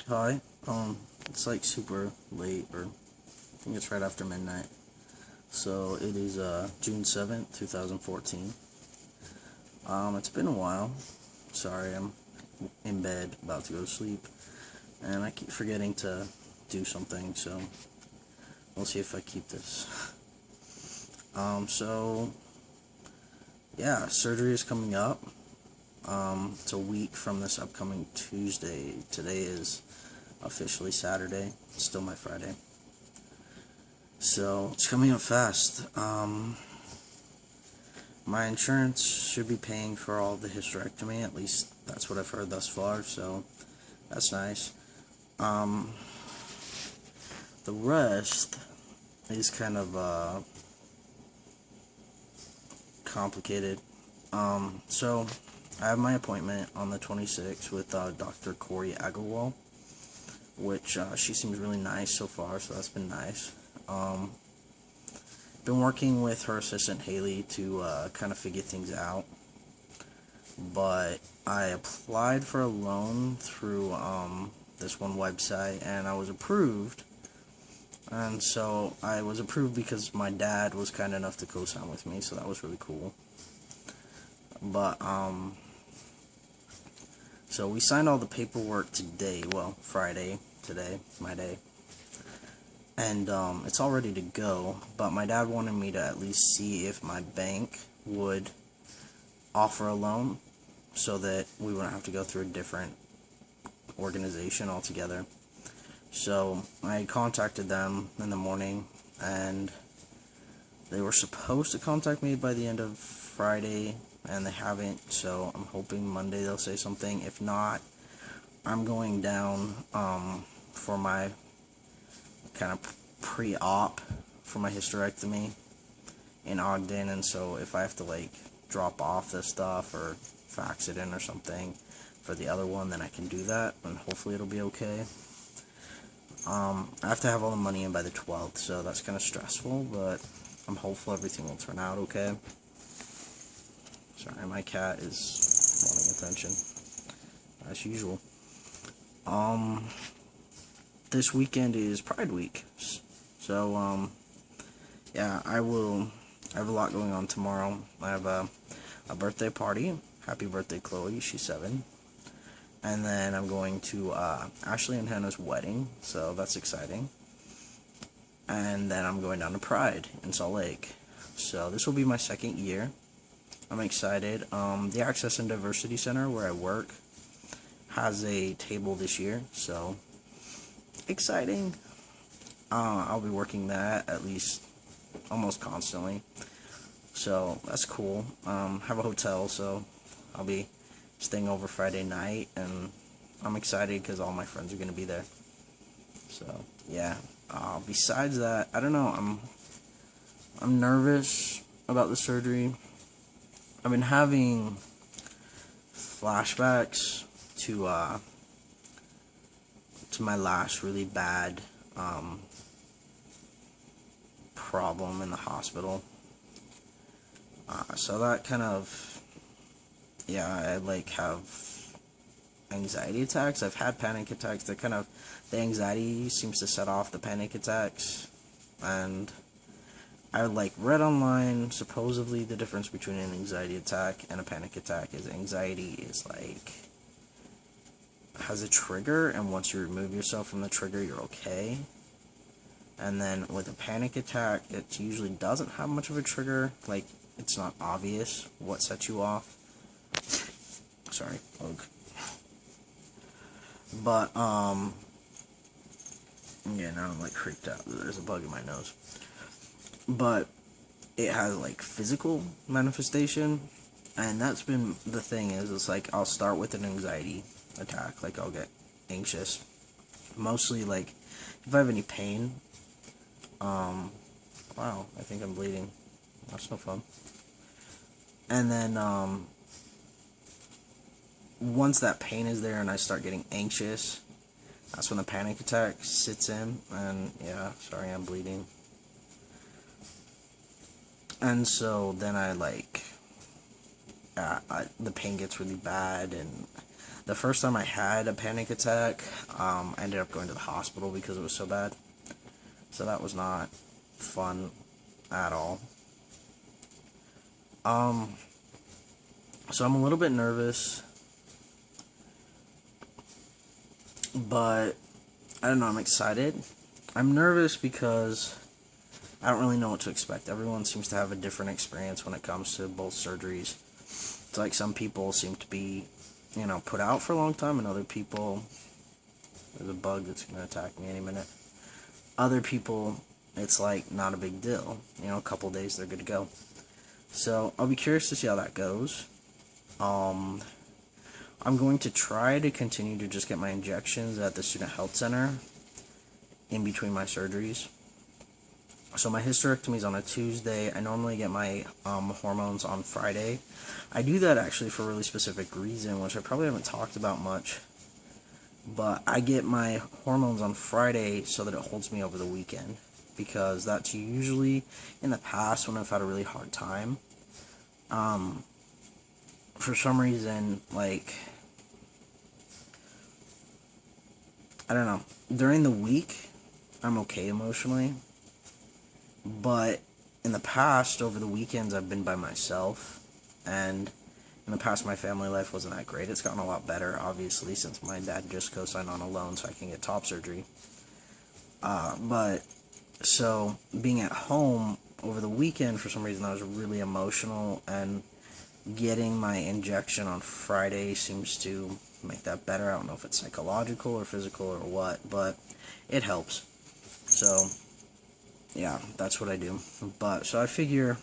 Hi, it's like super late, or I think it's right after midnight. So it is June 7th, 2014. It's been a while. Sorry, I'm in bed, about to go to sleep, and I keep forgetting to do something, so we'll see if I keep this. So yeah, surgery is coming up. It's a week from this upcoming Tuesday. Today is officially Saturday. It's still my Friday. So it's coming up fast. My insurance should be paying for all the hysterectomy. At least that's what I've heard thus far. So that's nice. The rest is kind of complicated. So I have my appointment on the 26th with Dr. Corey Agarwal, which she seems really nice so far, so that's been nice. Been working with her assistant Haley to kind of figure things out, but I applied for a loan through this one website, and I was approved. And so I was approved because my dad was kind enough to co-sign with me, so that was really cool. But so we signed all the paperwork today, well, Friday, today, my day. And it's all ready to go, but my dad wanted me to at least see if my bank would offer a loan so that we wouldn't have to go through a different organization altogether. So I contacted them in the morning, and they were supposed to contact me by the end of Friday, and they haven't, so I'm hoping Monday they'll say something. If not, I'm going down for my kind of pre-op for my hysterectomy in Ogden, and so if I have to like drop off this stuff or fax it in or something for the other one, then I can do that, and hopefully it'll be okay. I have to have all the money in by the 12th, so that's kind of stressful, but I'm hopeful everything will turn out okay. Sorry, my cat is wanting attention, as usual. This weekend is Pride Week, so, yeah, I have a lot going on tomorrow. I have a birthday party. Happy birthday, Chloe, she's 7. And then I'm going to Ashley and Hannah's wedding, so that's exciting. And then I'm going down to Pride in Salt Lake. So this will be my second year. I'm excited. The Access and Diversity Center where I work has a table this year, so exciting. I'll be working that at least almost constantly, so that's cool. Have a hotel, so I'll be staying over Friday night, and I'm excited because all my friends are going to be there. So yeah. Besides that, I don't know. I'm nervous about the surgery. I've been having flashbacks to my last really bad problem in the hospital. So that kind of, yeah, I like have anxiety attacks. I've had panic attacks. The anxiety seems to set off the panic attacks, and I like read online supposedly the difference between an anxiety attack and a panic attack is anxiety is like has a trigger, and once you remove yourself from the trigger, you're okay. And then with a panic attack, it usually doesn't have much of a trigger. Like, it's not obvious what sets you off. Sorry, bug. But, yeah, now I'm, like, creeped out. There's a bug in my nose. But it has, like, physical manifestation. And that's been the thing is, it's like, I'll start with an anxiety attack. Like, I'll get anxious. Mostly, like, if I have any pain. Wow, I think I'm bleeding. That's no fun. And then, once that pain is there and I start getting anxious, that's when the panic attack sits in, and yeah, sorry, I'm bleeding. And so then I like, the pain gets really bad, and The first time I had a panic attack, I ended up going to the hospital because it was so bad. So that was not fun at all. So I'm a little bit nervous, but I don't know, I'm excited. I'm nervous because I don't really know what to expect. Everyone seems to have a different experience when it comes to both surgeries. It's like some people seem to be, put out for a long time, and other people, there's a bug that's going to attack me any minute. Other people, it's like not a big deal. A couple days, they're good to go. So I'll be curious to see how that goes. I'm going to try to continue to just get my injections at the student health center in between my surgeries. So my hysterectomy is on a Tuesday. I normally get my hormones on Friday. I do that actually for a really specific reason, which I probably haven't talked about much. But I get my hormones on Friday so that it holds me over the weekend. Because that's usually, in the past, when I've had a really hard time. For some reason, like, I don't know. During the week, I'm okay emotionally. But in the past, over the weekends, I've been by myself, and in the past, my family life wasn't that great. It's gotten a lot better, obviously, since my dad just co-signed on a loan so I can get top surgery. So being at home over the weekend, for some reason, I was really emotional, and getting my injection on Friday seems to make that better. I don't know if it's psychological or physical or what, but it helps. So yeah, that's what I do. So I figure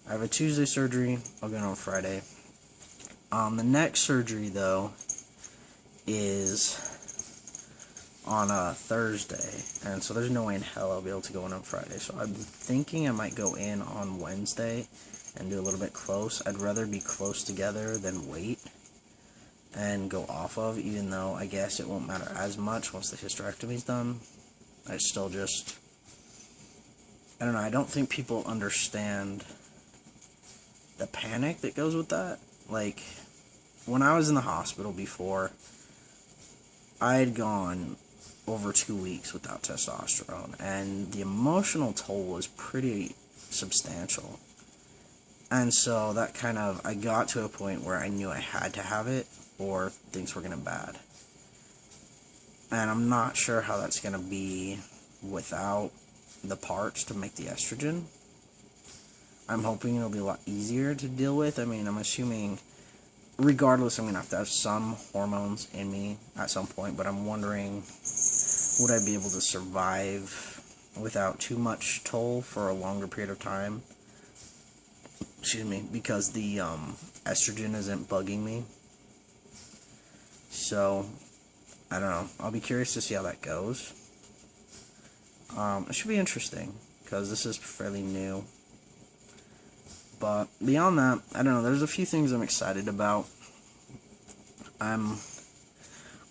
I have a Tuesday surgery, I'll get it on Friday. The next surgery, though, is on a Thursday, and so there's no way in hell I'll be able to go in on Friday. So I'm thinking I might go in on Wednesday and do a little bit close. I'd rather be close together than wait and go off of, even though I guess it won't matter as much once the hysterectomy's done. I still just, I don't know, I don't think people understand the panic that goes with that. Like, when I was in the hospital before, I had gone over 2 weeks without testosterone, and the emotional toll was pretty substantial. And so that kind of, I got to a point where I knew I had to have it, or things were going to bad. And I'm not sure how that's going to be without the parts to make the estrogen. I'm hoping it'll be a lot easier to deal with. I mean, I'm assuming, regardless, I'm going to have some hormones in me at some point, but I'm wondering, would I be able to survive without too much toll for a longer period of time? Excuse me, because the estrogen isn't bugging me. So, I don't know. I'll be curious to see how that goes. It should be interesting, because this is fairly new. But beyond that, I don't know, there's a few things I'm excited about. I'm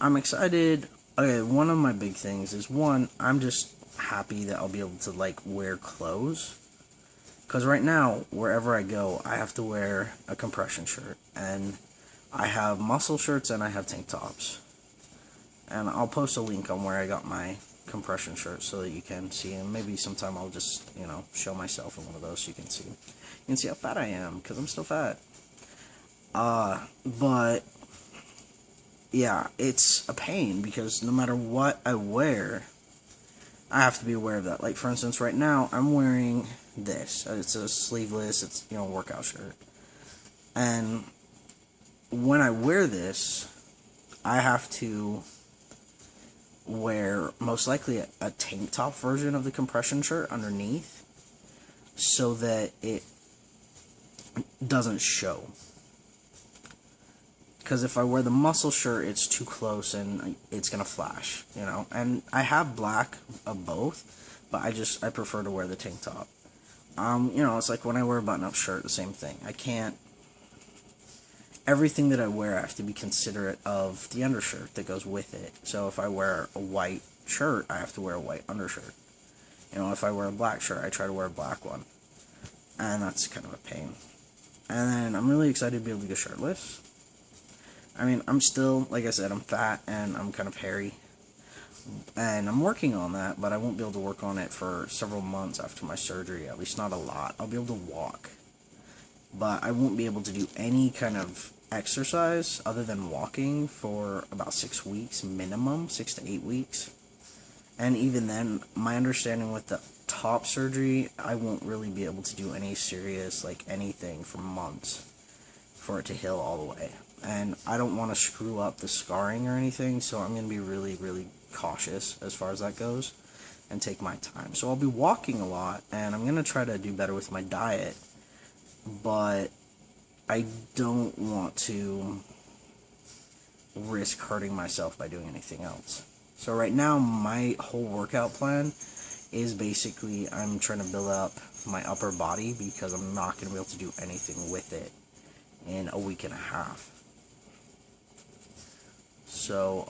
excited. Okay, one of my big things is, one, I'm just happy that I'll be able to, like, wear clothes. Because right now, wherever I go, I have to wear a compression shirt. And I have muscle shirts and I have tank tops. And I'll post a link on where I got my compression shirt so that you can see. And maybe sometime I'll just, show myself in one of those so you can see. You can see how fat I am, because I'm still fat. But, yeah, it's a pain, because no matter what I wear, I have to be aware of that. Like, for instance, right now, I'm wearing this. It's a sleeveless, it's, workout shirt. And when I wear this, I have to wear, most likely, a tank top version of the compression shirt underneath, so that it doesn't show. Because if I wear the muscle shirt, it's too close and it's gonna flash, And I have black of both, but I prefer to wear the tank top. It's like when I wear a button-up shirt, the same thing. I can't. Everything that I wear, I have to be considerate of the undershirt that goes with it. So if I wear a white shirt, I have to wear a white undershirt. If I wear a black shirt, I try to wear a black one. And that's kind of a pain. And then I'm really excited to be able to go shirtless. I mean, I'm still, like I said, I'm fat and I'm kind of hairy. And I'm working on that, but I won't be able to work on it for several months after my surgery, at least not a lot. I'll be able to walk, but I won't be able to do any kind of exercise other than walking for about 6 weeks minimum, 6 to 8 weeks. And even then, my understanding with the top surgery, I won't really be able to do any serious, like, anything for months for it to heal all the way. And I don't want to screw up the scarring or anything, so I'm going to be really, really cautious as far as that goes and take my time. So I'll be walking a lot, and I'm going to try to do better with my diet, but I don't want to risk hurting myself by doing anything else. So right now, my whole workout plan is basically I'm trying to build up my upper body because I'm not going to be able to do anything with it in a week and a half. So,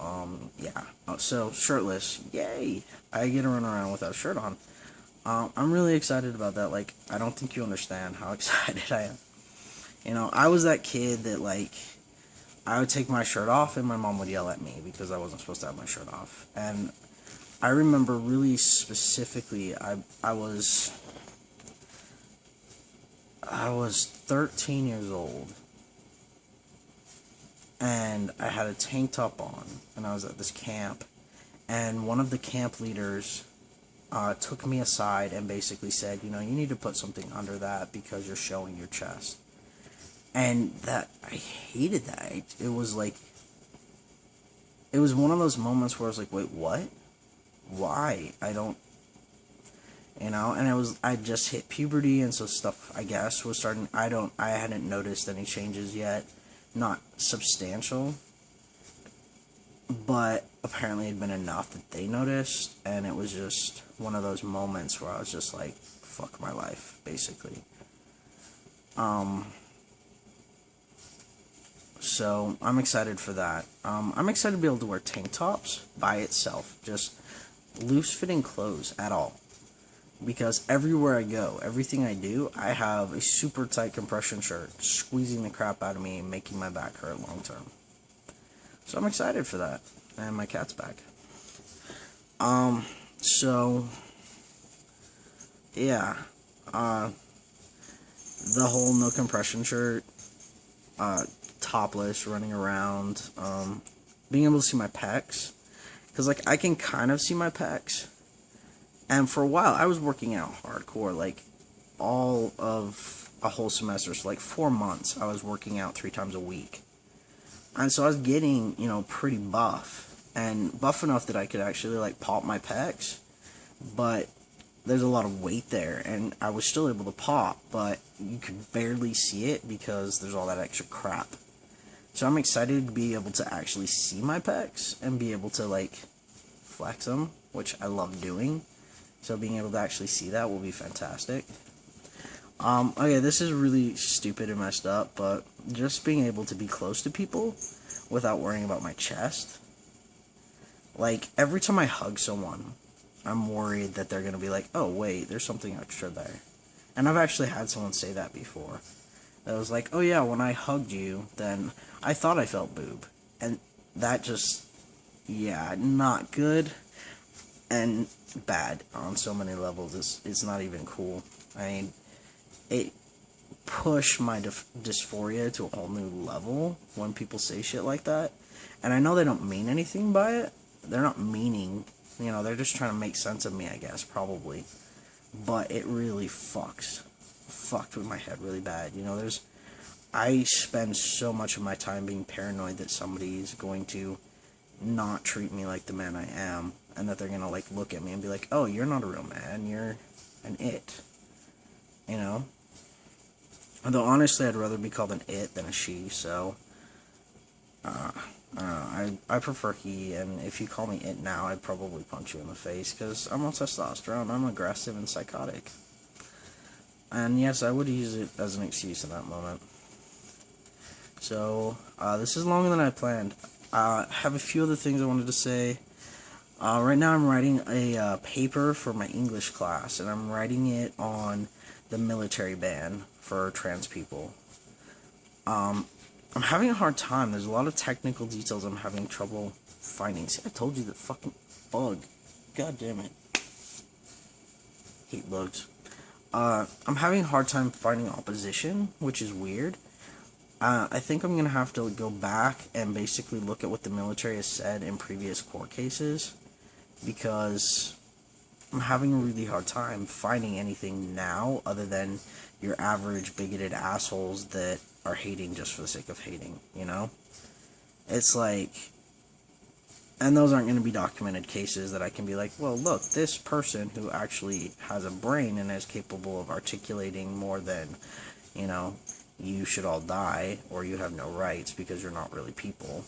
yeah. So, shirtless. Yay! I get to run around without a shirt on. I'm really excited about that. Like, I don't think you understand how excited I am. You know, I was that kid that, like, I would take my shirt off and my mom would yell at me because I wasn't supposed to have my shirt off. And I remember really specifically, I was 13 years old, and I had a tank top on, and I was at this camp, and one of the camp leaders took me aside and basically said, you know, you need to put something under that because you're showing your chest. And that, I hated that. It was like, it was one of those moments where I was like, wait, what? Why? I don't, you know, and I just hit puberty, and so stuff, I guess, was starting, I hadn't noticed any changes yet, not substantial, but apparently it had been enough that they noticed, and it was just one of those moments where I was just like, fuck my life, basically. So, I'm excited for that. I'm excited to be able to wear tank tops by itself, just loose-fitting clothes at all. Because everywhere I go, everything I do, I have a super tight compression shirt, squeezing the crap out of me and making my back hurt long term. So I'm excited for that. And my cat's back. So, yeah. The whole no compression shirt, topless, running around, being able to see my pecs. Because, like, I can kind of see my pecs. And for a while, I was working out hardcore, like, all of a whole semester. So, like, 4 months, I was working out 3 times a week. And so I was getting, you know, pretty buff. And buff enough that I could actually, like, pop my pecs. But there's a lot of weight there. And I was still able to pop, but you could barely see it because there's all that extra crap. So I'm excited to be able to actually see my pecs and be able to, like, flex them, which I love doing. So being able to actually see that will be fantastic. Okay, this is really stupid and messed up, but just being able to be close to people without worrying about my chest. Like, every time I hug someone, I'm worried that they're going to be like, oh, wait, there's something extra there. And I've actually had someone say that before. That was like, oh yeah, when I hugged you, then I thought I felt boob. And that just, yeah, not good. And bad on so many levels. It's not even cool. I mean, it pushed my dysphoria to a whole new level when people say shit like that. And I know they don't mean anything by it. They're not meaning, you know, they're just trying to make sense of me, I guess, probably. But it really fucked with my head really bad. You know, I spend so much of my time being paranoid that somebody's going to not treat me like the man I am, and that they're gonna, like, look at me and be like, oh, you're not a real man, you're an it, you know? Although, honestly, I'd rather be called an it than a she, so, I don't know, I prefer he, and if you call me it now, I'd probably punch you in the face, because I'm on testosterone, I'm aggressive and psychotic. And yes, I would use it as an excuse in that moment. So, this is longer than I planned. I have a few other things I wanted to say. Right now I'm writing a paper for my English class, and I'm writing it on the military ban for trans people. I'm having a hard time. There's a lot of technical details I'm having trouble finding. See, I told you the fucking bug. God damn it. Hate bugs. I'm having a hard time finding opposition, which is weird. I think I'm going to have to go back and basically look at what the military has said in previous court cases, because I'm having a really hard time finding anything now other than your average bigoted assholes that are hating just for the sake of hating, you know? It's like, and those aren't going to be documented cases that I can be like, well, look, this person who actually has a brain and is capable of articulating more than, you know, you should all die, or you have no rights because you're not really people.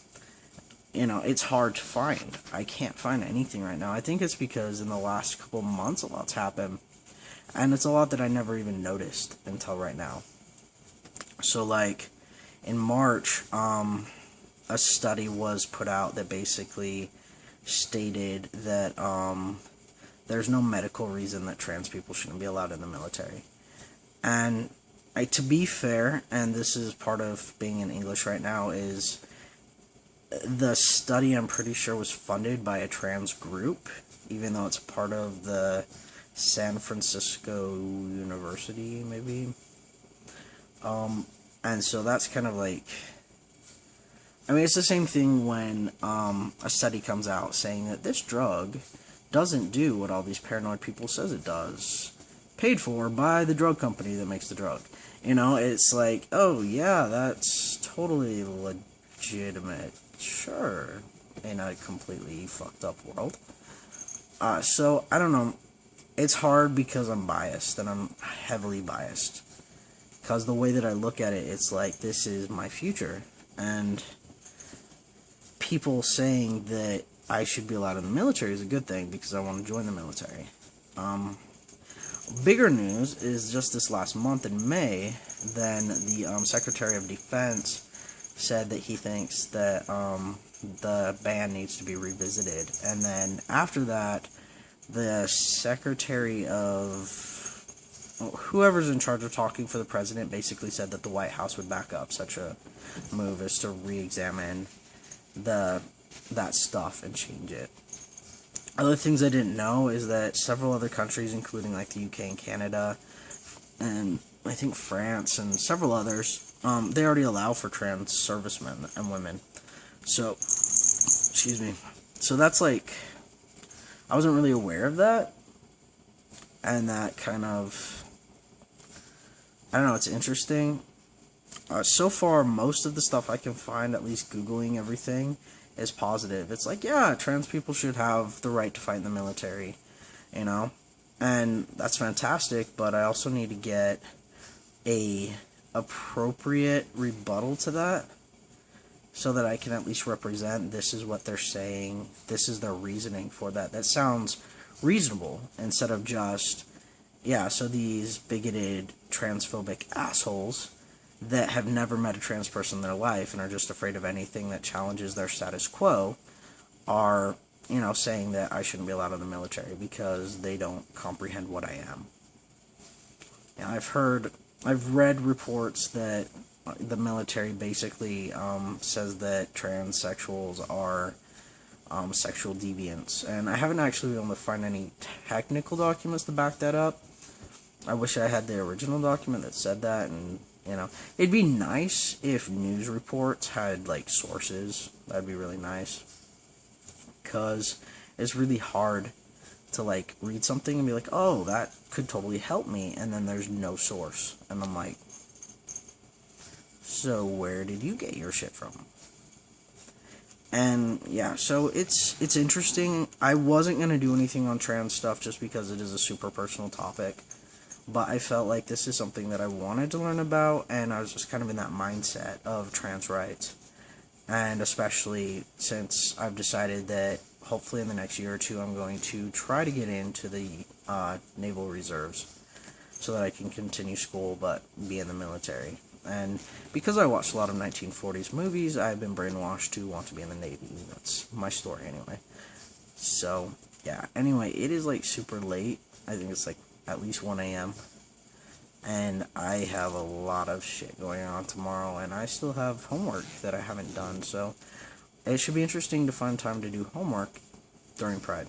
You know, it's hard to find. I can't find anything right now. I think it's because in the last couple months a lot's happened, and it's a lot that I never even noticed until right now. So, like, in March, a study was put out that basically stated that there's no medical reason that trans people shouldn't be allowed in the military. And to be fair, and this is part of being in English right now, is the study, I'm pretty sure, was funded by a trans group, even though it's part of the San Francisco University, maybe. And so that's kind of like, I mean, it's the same thing when a study comes out saying that this drug doesn't do what all these paranoid people says it does, paid for by the drug company that makes the drug. You know, it's like, oh yeah, that's totally legitimate, sure, in a completely fucked up world. So, I don't know, it's hard because I'm biased, and I'm heavily biased. Because the way that I look at it, it's like, this is my future, and people saying that I should be allowed in the military is a good thing, because I want to join the military. Bigger news is just this last month in May, then the Secretary of Defense said that he thinks that the ban needs to be revisited. And then after that, the Secretary of whoever's in charge of talking for the president basically said that the White House would back up such a move as to re-examine that stuff and change it. Other things I didn't know is that several other countries, including like the UK and Canada, and I think France and several others, they already allow for trans servicemen and women. So, excuse me. So that's like, I wasn't really aware of that, and that kind of, I don't know, it's interesting. So far, most of the stuff I can find, at least Googling everything, is positive. It's like, yeah, trans people should have the right to fight in the military, you know? And that's fantastic, but I also need to get a appropriate rebuttal to that, so that I can at least represent, this is what they're saying, this is their reasoning for that. That sounds reasonable, instead of just, yeah, so these bigoted, transphobic assholes that have never met a trans person in their life and are just afraid of anything that challenges their status quo are, you know, saying that I shouldn't be allowed in the military because they don't comprehend what I am. Yeah, I've read reports that the military basically says that transsexuals are sexual deviants, and I haven't actually been able to find any technical documents to back that up. I wish I had the original document that said that, and, you know, it'd be nice if news reports had, like, sources. That'd be really nice, because it's really hard to, like, read something and be like, oh, that could totally help me, and then there's no source, and I'm like, so where did you get your shit from? And, yeah, so it's interesting. I wasn't going to do anything on trans stuff just because it is a super personal topic, but I felt like this is something that I wanted to learn about, and I was just kind of in that mindset of trans rights. And especially since I've decided that hopefully in the next year or two I'm going to try to get into the Naval Reserves so that I can continue school but be in the military. And because I watched a lot of 1940s movies, I've been brainwashed to want to be in the Navy. That's my story anyway. So, yeah. Anyway, it is like super late. I think it's like at least 1 a.m. and I have a lot of shit going on tomorrow, and I still have homework that I haven't done, so it should be interesting to find time to do homework during Pride.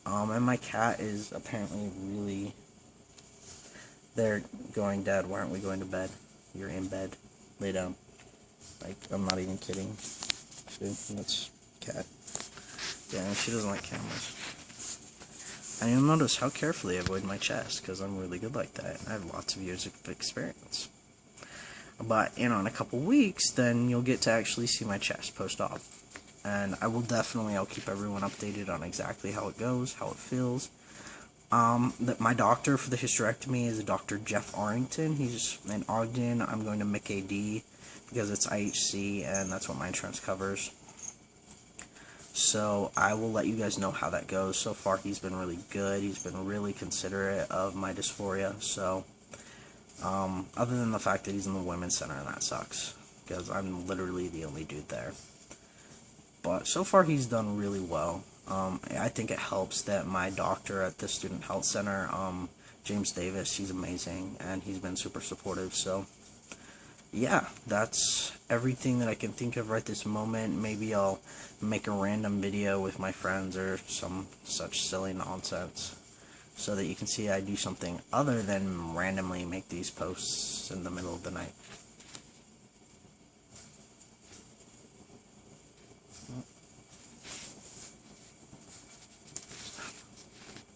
And my cat is apparently really... They're going, Dad, why aren't we going to bed? You're in bed. Lay down. Like, I'm not even kidding. See, that's cat. Yeah, she doesn't like cameras. And you'll notice how carefully I avoid my chest, because I'm really good like that. I have lots of years of experience. But, in a couple weeks, then you'll get to actually see my chest post-op. And I'll keep everyone updated on exactly how it goes, how it feels. My doctor for the hysterectomy is Dr. Jeff Arrington. He's in Ogden. I'm going to McAD because it's IHC, and that's what my insurance covers. So I will let you guys know how that goes. So far, he's been really good. He's been really considerate of my dysphoria. So, other than the fact that he's in the women's center, and that sucks, because I'm literally the only dude there. But so far, he's done really well. I think it helps that my doctor at the Student Health Center, James Davis, he's amazing, and he's been super supportive. So, yeah, that's everything that I can think of right this moment. Maybe I'll make a random video with my friends or some such silly nonsense so that you can see I do something other than randomly make these posts in the middle of the night.